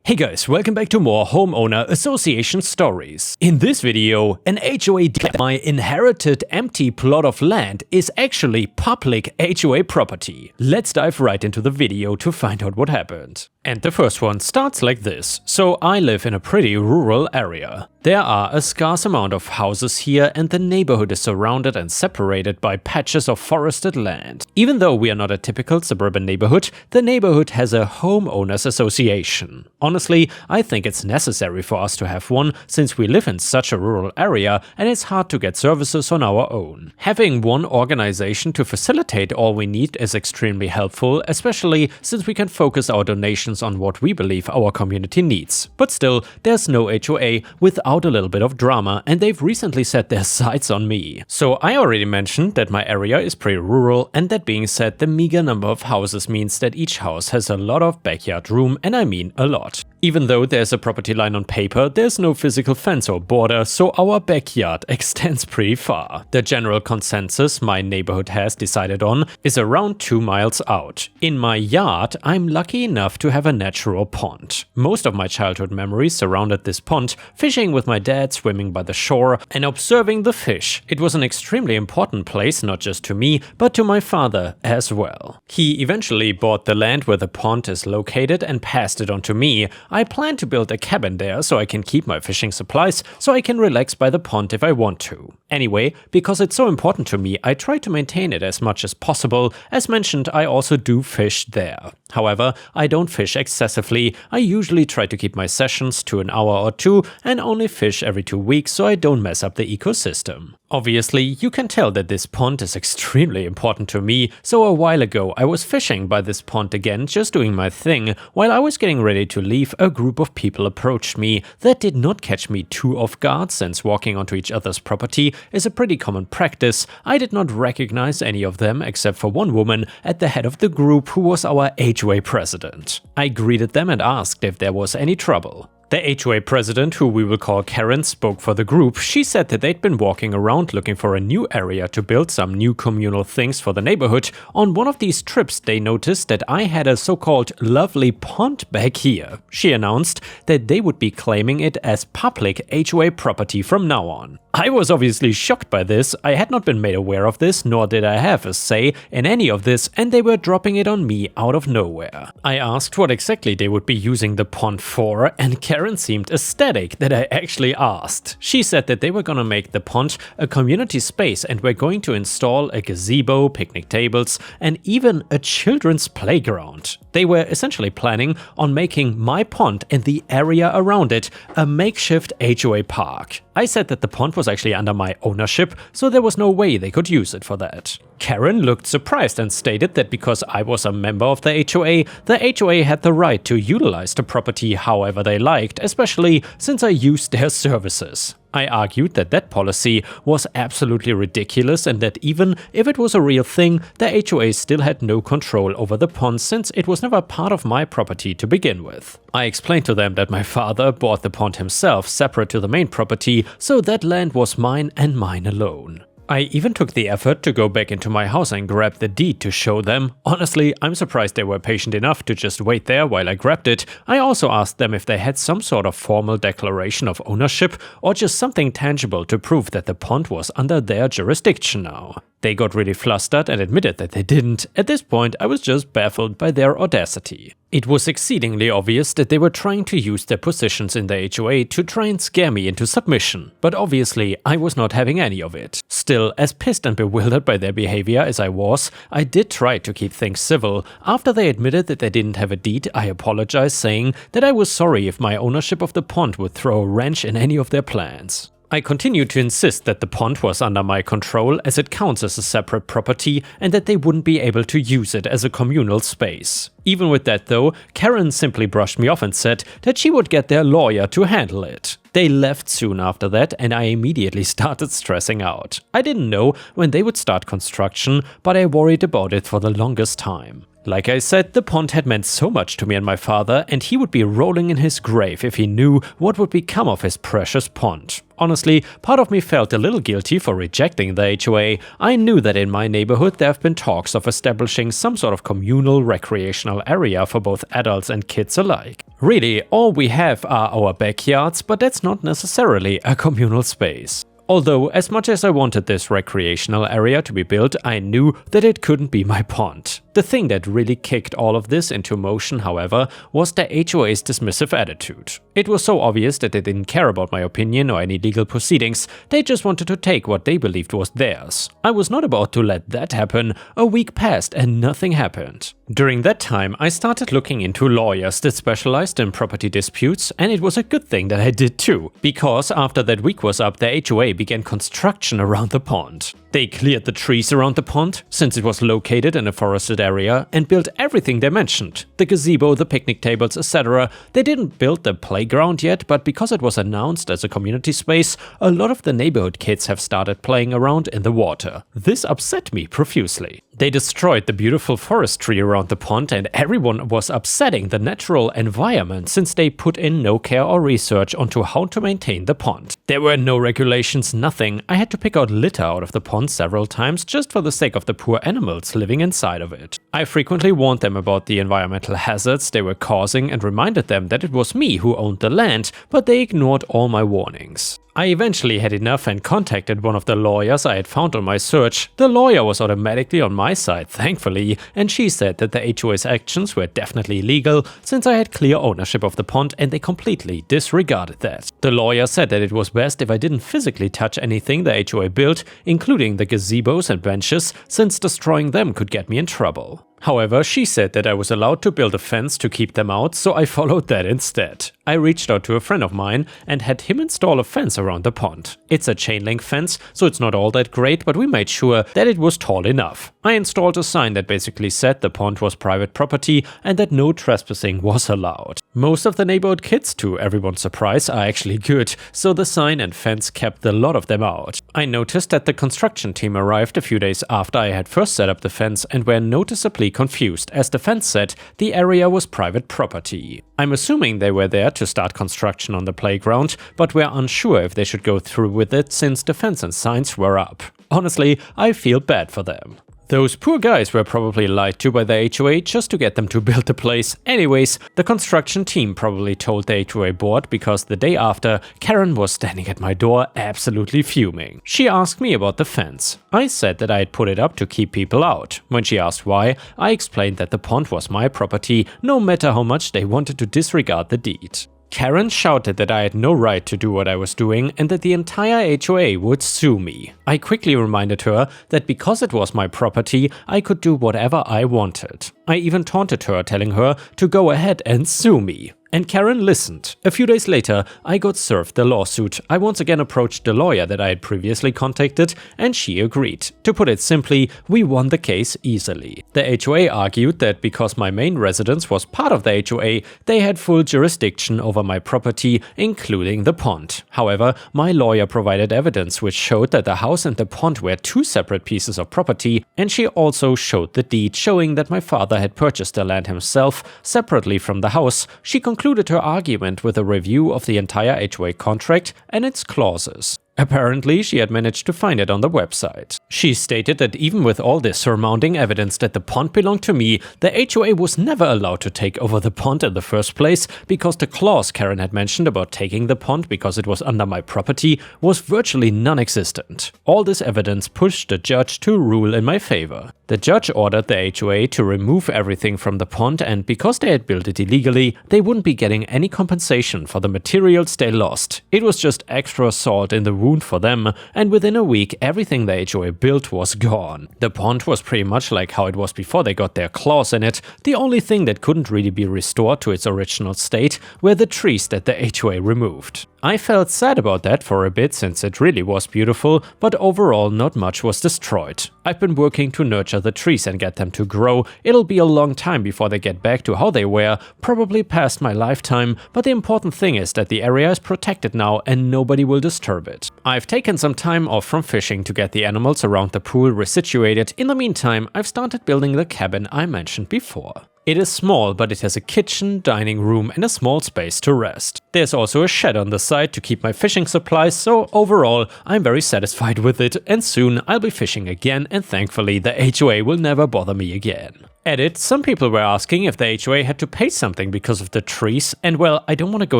Hey guys, welcome back to more homeowner association stories. In this video, an HOA my inherited empty plot of land is actually public HOA property. Let's dive right into the video to find out what happened. And the first one starts like this. So I live in a pretty rural area. There are a scarce amount of houses here and the neighborhood is surrounded and separated by patches of forested land. Even though we are not a typical suburban neighborhood, the neighborhood has a homeowners association. Honestly, I think it's necessary for us to have one since we live in such a rural area and it's hard to get services on our own. Having one organization to facilitate all we need is extremely helpful, especially since we can focus our donations on what we believe our community needs. But still, there's no HOA without a little bit of drama, and they've recently set their sights on me. So I already mentioned that my area is pretty rural, and that being said, the meager number of houses means that each house has a lot of backyard room, and I mean a lot. Even though there's a property line on paper, there's no physical fence or border, so our backyard extends pretty far. The general consensus my neighborhood has decided on is around 2 miles out. In my yard, I'm lucky enough to have a natural pond. Most of my childhood memories surrounded this pond, fishing with my dad, swimming by the shore, and observing the fish. It was an extremely important place, not just to me, but to my father as well. He eventually bought the land where the pond is located and passed it on to me. I plan to build a cabin there so I can keep my fishing supplies, so I can relax by the pond if I want to. Anyway, because it's so important to me, I try to maintain it as much as possible. As mentioned, I also do fish there. However, I don't fish excessively. I usually try to keep my sessions to an hour or two and only fish every 2 weeks so I don't mess up the ecosystem. Obviously, you can tell that this pond is extremely important to me, so a while ago I was fishing by this pond again, just doing my thing. While I was getting ready to leave, a group of people approached me. That did not catch me too off guard, since walking onto each other's property is a pretty common practice. I did not recognize any of them except for one woman at the head of the group who was our HOA president. I greeted them and asked if there was any trouble. The HOA president, who we will call Karen, spoke for the group. She said that they'd been walking around looking for a new area to build some new communal things for the neighborhood. On one of these trips, they noticed that I had a so-called lovely pond back here. She announced that they would be claiming it as public HOA property from now on. I was obviously shocked by this. I had not been made aware of this, nor did I have a say in any of this, and they were dropping it on me out of nowhere. I asked what exactly they would be using the pond for, and Karen seemed ecstatic that I actually asked. She said that they were gonna make the pond a community space and were going to install a gazebo, picnic tables, and even a children's playground. They were essentially planning on making my pond and the area around it a makeshift HOA park. I said that the pond was actually under my ownership, so there was no way they could use it for that. Karen looked surprised and stated that because I was a member of the HOA had the right to utilize the property however they liked, especially since I used their services. I argued that that policy was absolutely ridiculous and that even if it was a real thing, the HOA still had no control over the pond since it was never part of my property to begin with. I explained to them that my father bought the pond himself separate to the main property, so that land was mine and mine alone. I even took the effort to go back into my house and grab the deed to show them. Honestly, I'm surprised they were patient enough to just wait there while I grabbed it. I also asked them if they had some sort of formal declaration of ownership or just something tangible to prove that the pond was under their jurisdiction now. They got really flustered and admitted that they didn't. At this point, I was just baffled by their audacity. It was exceedingly obvious that they were trying to use their positions in the HOA to try and scare me into submission, but obviously I was not having any of it. Still, as pissed and bewildered by their behavior as I was, I did try to keep things civil. After they admitted that they didn't have a deed, I apologized, saying that I was sorry if my ownership of the pond would throw a wrench in any of their plans. I continued to insist that the pond was under my control as it counts as a separate property and that they wouldn't be able to use it as a communal space. Even with that though, Karen simply brushed me off and said that she would get their lawyer to handle it. They left soon after that and I immediately started stressing out. I didn't know when they would start construction, but I worried about it for the longest time. Like I said, the pond had meant so much to me and my father, and he would be rolling in his grave if he knew what would become of his precious pond. Honestly, part of me felt a little guilty for rejecting the HOA. I knew that in my neighborhood there have been talks of establishing some sort of communal recreational area for both adults and kids alike. Really, all we have are our backyards, but that's not necessarily a communal space. Although, as much as I wanted this recreational area to be built, I knew that it couldn't be my pond. The thing that really kicked all of this into motion, however, was the HOA's dismissive attitude. It was so obvious that they didn't care about my opinion or any legal proceedings, they just wanted to take what they believed was theirs. I was not about to let that happen. A week passed and nothing happened. During that time, I started looking into lawyers that specialized in property disputes, and it was a good thing that I did too, because after that week was up, the HOA began construction around the pond. They cleared the trees around the pond, since it was located in a forested area, and built everything they mentioned. The gazebo, the picnic tables, etc. They didn't build the playground yet, but because it was announced as a community space, a lot of the neighborhood kids have started playing around in the water. This upset me profusely. They destroyed the beautiful forestry around the pond, and everyone was upsetting the natural environment since they put in no care or research onto how to maintain the pond. There were no regulations, nothing. I had to pick out litter out of the pond several times just for the sake of the poor animals living inside of it. I frequently warned them about the environmental hazards they were causing and reminded them that it was me who owned the land, but they ignored all my warnings. I eventually had enough and contacted one of the lawyers I had found on my search. The lawyer was automatically on my side, thankfully, and she said that the HOA's actions were definitely legal since I had clear ownership of the pond and they completely disregarded that. The lawyer said that it was best if I didn't physically touch anything the HOA built, including the gazebos and benches, since destroying them could get me in trouble. However, she said that I was allowed to build a fence to keep them out, so I followed that instead. I reached out to a friend of mine and had him install a fence around the pond. It's a chain link fence, so it's not all that great, but we made sure that it was tall enough. I installed a sign that basically said the pond was private property and that no trespassing was allowed. Most of the neighborhood kids, to everyone's surprise, are actually good, so the sign and fence kept a lot of them out. I noticed that the construction team arrived a few days after I had first set up the fence and were noticeably confused, as the fence said the area was private property. I'm assuming they were there to start construction on the playground, but were unsure if they should go through with it since the fence and signs were up. Honestly, I feel bad for them. Those poor guys were probably lied to by the HOA just to get them to build the place. Anyways, the construction team probably told the HOA board because the day after, Karen was standing at my door absolutely fuming. She asked me about the fence. I said that I had put it up to keep people out. When she asked why, I explained that the pond was my property, no matter how much they wanted to disregard the deed. Karen shouted that I had no right to do what I was doing and that the entire HOA would sue me. I quickly reminded her that because it was my property, I could do whatever I wanted. I even taunted her, telling her to go ahead and sue me. And Karen listened. A few days later, I got served the lawsuit. I once again approached the lawyer that I had previously contacted, and she agreed. To put it simply, we won the case easily. The HOA argued that because my main residence was part of the HOA, they had full jurisdiction over my property, including the pond. However, my lawyer provided evidence which showed that the house and the pond were two separate pieces of property, and she also showed the deed showing that my father had purchased the land himself separately from the house. She concluded her argument with a review of the entire HOA contract and its clauses. Apparently, she had managed to find it on the website. She stated that even with all this surmounting evidence that the pond belonged to me, the HOA was never allowed to take over the pond in the first place because the clause Karen had mentioned about taking the pond because it was under my property was virtually non-existent. All this evidence pushed the judge to rule in my favor. The judge ordered the HOA to remove everything from the pond, and because they had built it illegally, they wouldn't be getting any compensation for the materials they lost. It was just extra salt in the wound for them, and within a week everything the HOA built was gone. The pond was pretty much like how it was before they got their claws in it. The only thing that couldn't really be restored to its original state were the trees that the HOA removed. I felt sad about that for a bit since it really was beautiful, but overall not much was destroyed. I've been working to nurture the trees and get them to grow. It'll be a long time before they get back to how they were, probably past my lifetime, but the important thing is that the area is protected now and nobody will disturb it. I've taken some time off from fishing to get the animals around the pool resituated. In the meantime, I've started building the cabin I mentioned before. It is small, but it has a kitchen, dining room and a small space to rest. There's also a shed on the side to keep my fishing supplies, so overall I'm very satisfied with it, and soon I'll be fishing again, and thankfully the HOA will never bother me again. Edit: some people were asking if the HOA had to pay something because of the trees, and well, I don't want to go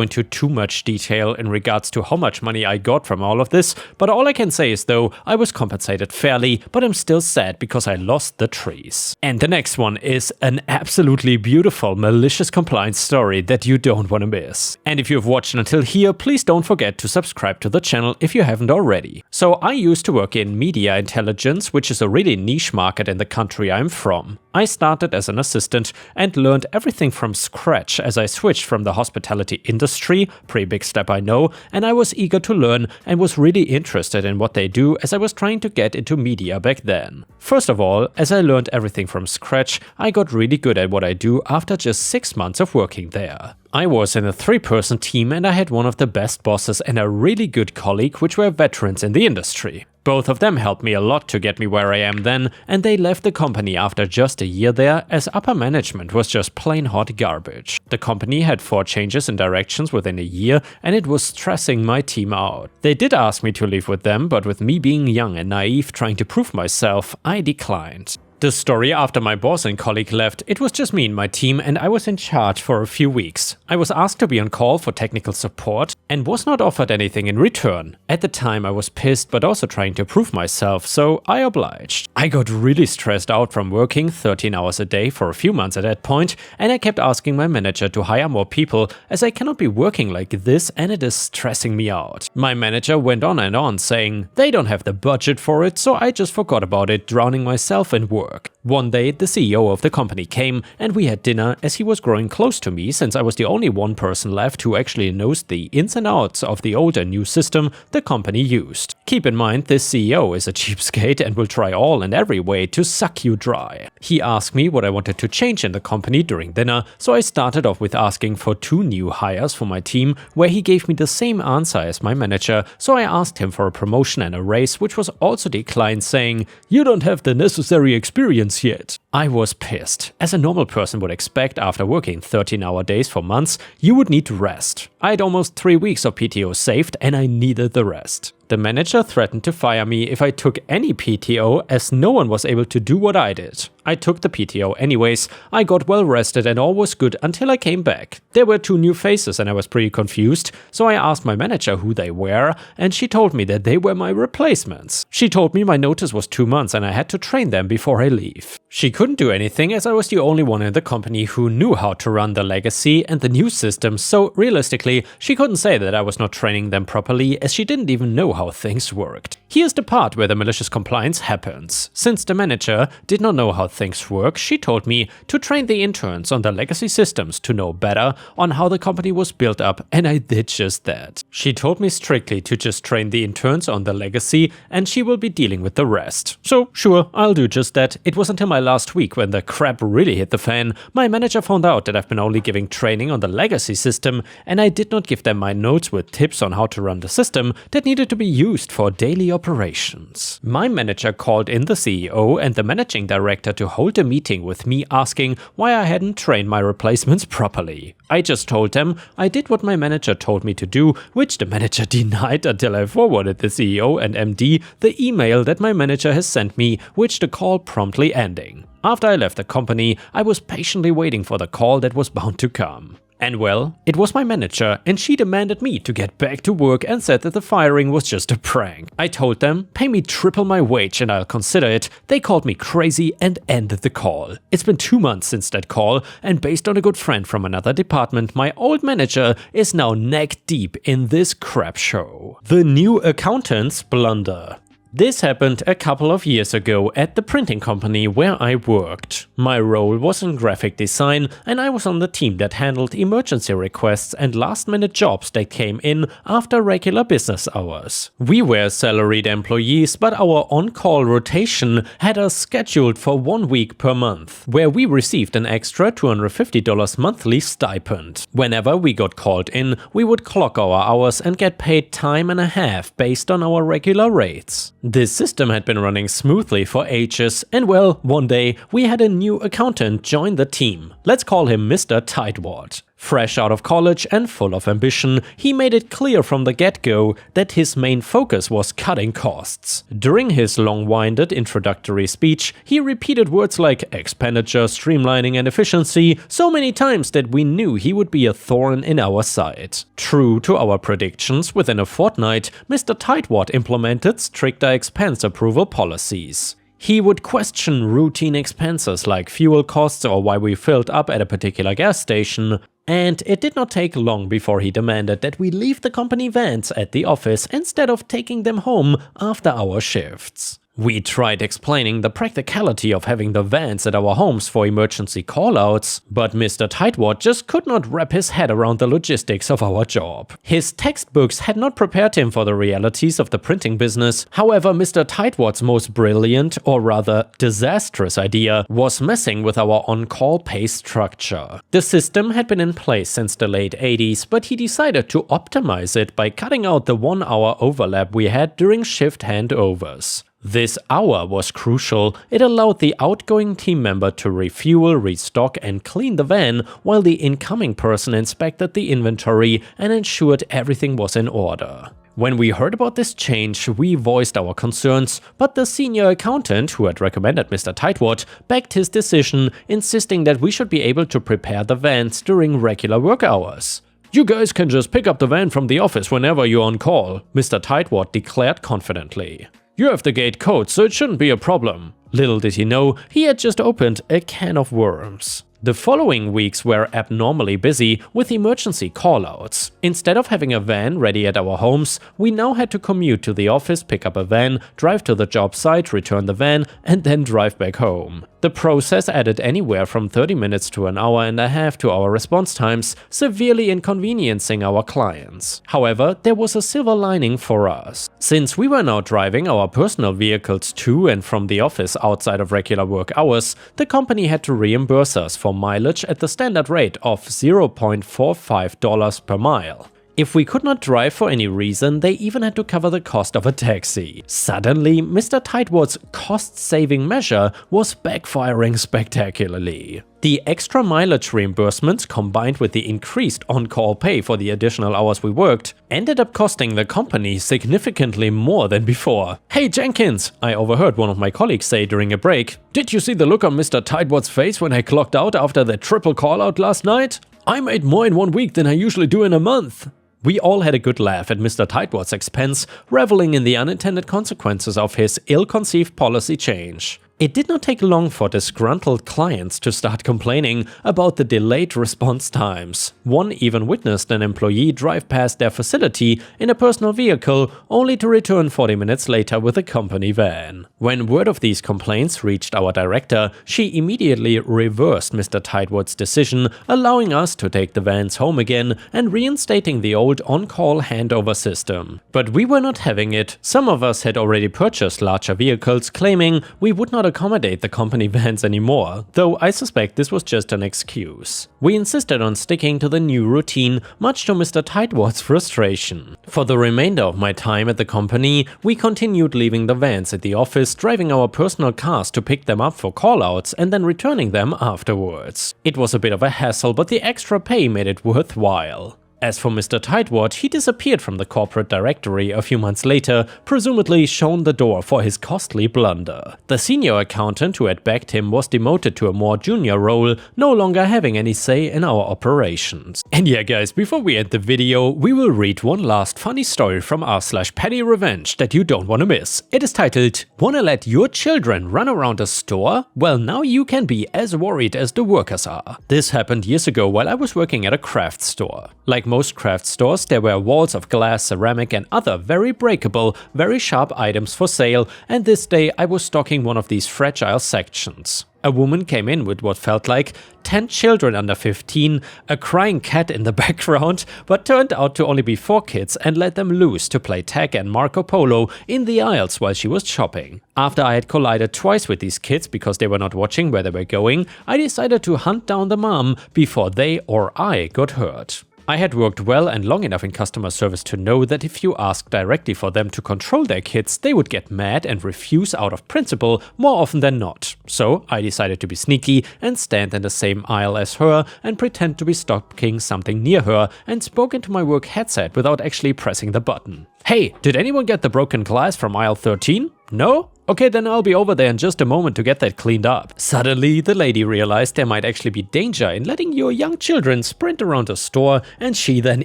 into too much detail in regards to how much money I got from all of this, but all I can say is though, I was compensated fairly, but I'm still sad because I lost the trees. And the next one is an absolutely beautiful malicious compliance story that you don't want to miss. And if you've watched until here, please don't forget to subscribe to the channel if you haven't already. So I used to work in media intelligence, which is a really niche market in the country I'm from. I started as an assistant and learned everything from scratch as I switched from the hospitality industry, pretty big step I know, and I was eager to learn and was really interested in what they do as I was trying to get into media back then. First of all, as I learned everything from scratch, I got really good at what I do after just 6 months of working there. I was in a 3-person team and I had one of the best bosses and a really good colleague which were veterans in the industry. Both of them helped me a lot to get me where I am then, and they left the company after just a year there as upper management was just plain hot garbage. The company had 4 changes in directions within a year and it was stressing my team out. They did ask me to leave with them, but with me being young and naive trying to prove myself, I declined. The story: after my boss and colleague left, it was just me and my team and I was in charge for a few weeks. I was asked to be on call for technical support and was not offered anything in return. At the time I was pissed but also trying to prove myself, so I obliged. I got really stressed out from working 13 hours a day for a few months at that point, and I kept asking my manager to hire more people as I cannot be working like this and it is stressing me out. My manager went on and on saying they don't have the budget for it, so I just forgot about it, drowning myself in work. One day the CEO of the company came and we had dinner as he was growing close to me since I was the only one person left who actually knows the ins and outs of the old and new system the company used. Keep in mind, this CEO is a cheapskate and will try all and every way to suck you dry. He asked me what I wanted to change in the company during dinner, so I started off with asking for 2 new hires for my team, where he gave me the same answer as my manager, so I asked him for a promotion and a raise, which was also declined, saying, "You don't have the necessary experience yet." I was pissed. As a normal person would expect, after working 13-hour days for months, you would need rest. I had almost 3 weeks of PTO saved and I needed the rest. The manager threatened to fire me if I took any PTO, as no one was able to do what I did. I took the PTO anyways, I got well rested and all was good until I came back. There were 2 new faces and I was pretty confused, so I asked my manager who they were and she told me that they were my replacements. She told me my notice was 2 months and I had to train them before I leave. She couldn't do anything as I was the only one in the company who knew how to run the legacy and the new system, so realistically she couldn't say that I was not training them properly as she didn't even know how things worked. Here's the part where the malicious compliance happens. Since the manager did not know how things work, she told me to train the interns on the legacy systems to know better on how the company was built up, and I did just that. She told me strictly to just train the interns on the legacy and she will be dealing with the rest. So sure, I'll do just that. It was until my last week when the crap really hit the fan. My manager found out that I've been only giving training on the legacy system and I did not give them my notes with tips on how to run the system that needed to be used for daily operations. My manager called in the CEO and the managing director to hold a meeting with me asking why I hadn't trained my replacements properly. I just told them I did what my manager told me to do, which the manager denied until I forwarded the CEO and MD the email that my manager has sent me, which the call promptly ending. After I left the company, I was patiently waiting for the call that was bound to come. And well, it was my manager and she demanded me to get back to work and said that the firing was just a prank. I told them, pay me triple my wage and I'll consider it. They called me crazy and ended the call. It's been 2 months since that call, and based on a good friend from another department, my old manager is now neck deep in this crap show. The new accountant's blunder. This happened a couple of years ago at the printing company where I worked. My role was in graphic design and I was on the team that handled emergency requests and last-minute jobs that came in after regular business hours. We were salaried employees, but our on-call rotation had us scheduled for 1 week per month, where we received an extra $250 monthly stipend. Whenever we got called in, we would clock our hours and get paid time and a half based on our regular rates. This system had been running smoothly for ages, and well, one day we had a new accountant join the team. Let's call him Mr. Tightwad. Fresh out of college and full of ambition, he made it clear from the get-go that his main focus was cutting costs. During his long-winded introductory speech, he repeated words like expenditure, streamlining and efficiency so many times that we knew he would be a thorn in our side. True to our predictions, within a fortnight, Mr. Tightwad implemented stricter expense approval policies. He would question routine expenses like fuel costs or why we filled up at a particular gas station, and it did not take long before he demanded that we leave the company vans at the office instead of taking them home after our shifts. We tried explaining the practicality of having the vans at our homes for emergency callouts, but Mr. Tightwad just could not wrap his head around the logistics of our job. His textbooks had not prepared him for the realities of the printing business. However, Mr. Tightwad's most brilliant, or rather disastrous idea was messing with our on-call pay structure. The system had been in place since the late 80s, but he decided to optimize it by cutting out the 1-hour overlap we had during shift handovers. This hour was crucial. It allowed the outgoing team member to refuel, restock and clean the van while the incoming person inspected the inventory and ensured everything was in order. When we heard about this change, we voiced our concerns, but the senior accountant who had recommended Mr. Tightwad backed his decision, insisting that we should be able to prepare the vans during regular work hours. "You guys can just pick up the van from the office whenever you're on call," Mr. Tightwad declared confidently. "You have the gate code, so it shouldn't be a problem." Little did he know, he had just opened a can of worms. The following weeks were abnormally busy with emergency callouts. Instead of having a van ready at our homes, we now had to commute to the office, pick up a van, drive to the job site, return the van, and then drive back home. The process added anywhere from 30 minutes to an hour and a half to our response times, severely inconveniencing our clients. However, there was a silver lining for us. Since we were now driving our personal vehicles to and from the office outside of regular work hours, the company had to reimburse us for mileage at the standard rate of $0.45 per mile. If we could not drive for any reason, they even had to cover the cost of a taxi. Suddenly, Mr. Tightwad's cost-saving measure was backfiring spectacularly. The extra mileage reimbursements, combined with the increased on-call pay for the additional hours we worked, ended up costing the company significantly more than before. "Hey Jenkins," I overheard one of my colleagues say during a break, "did you see the look on Mr. Tightwad's face when I clocked out after the triple call-out last night? I made more in 1 week than I usually do in a month." We all had a good laugh at Mr. Tightwad's expense, reveling in the unintended consequences of his ill-conceived policy change. It did not take long for disgruntled clients to start complaining about the delayed response times. One even witnessed an employee drive past their facility in a personal vehicle only to return 40 minutes later with a company van. When word of these complaints reached our director, she immediately reversed Mr. Tightwad's decision, allowing us to take the vans home again and reinstating the old on-call handover system. But we were not having it. Some of us had already purchased larger vehicles, claiming we would not accommodate the company vans anymore, though I suspect this was just an excuse. We insisted on sticking to the new routine, much to Mr. Tightwad's frustration. For the remainder of my time at the company, we continued leaving the vans at the office, driving our personal cars to pick them up for callouts and then returning them afterwards. It was a bit of a hassle, but the extra pay made it worthwhile. As for Mr. Tightwad, he disappeared from the corporate directory a few months later, presumably shown the door for his costly blunder. The senior accountant who had backed him was demoted to a more junior role, no longer having any say in our operations. And yeah guys, before we end the video, we will read one last funny story from r/petty revenge that you don't want to miss. It is titled, "Wanna let your children run around a store? Well, now you can be as worried as the workers are." This happened years ago while I was working at a craft store. Like most craft stores, there were walls of glass, ceramic and other very breakable, very sharp items for sale, and this day I was stocking one of these fragile sections. A woman came in with what felt like 10 children under 15, a crying cat in the background, but turned out to only be 4 kids and let them loose to play tag and Marco Polo in the aisles while she was shopping. After I had collided twice with these kids because they were not watching where they were going, I decided to hunt down the mom before they or I got hurt. I had worked well and long enough in customer service to know that if you asked directly for them to control their kids, they would get mad and refuse out of principle more often than not. So I decided to be sneaky and stand in the same aisle as her and pretend to be stocking something near her and spoke into my work headset without actually pressing the button. Hey, did anyone get the broken glass from aisle 13? No? Okay, then I'll be over there in just a moment to get that cleaned up. Suddenly, the lady realized there might actually be danger in letting your young children sprint around the store, and she then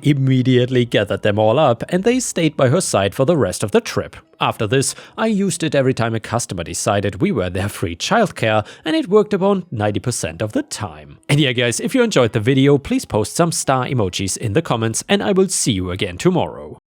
immediately gathered them all up and they stayed by her side for the rest of the trip. After this, I used it every time a customer decided we were their free childcare, and it worked about 90% of the time. And yeah guys, if you enjoyed the video, please post some star emojis in the comments and I will see you again tomorrow.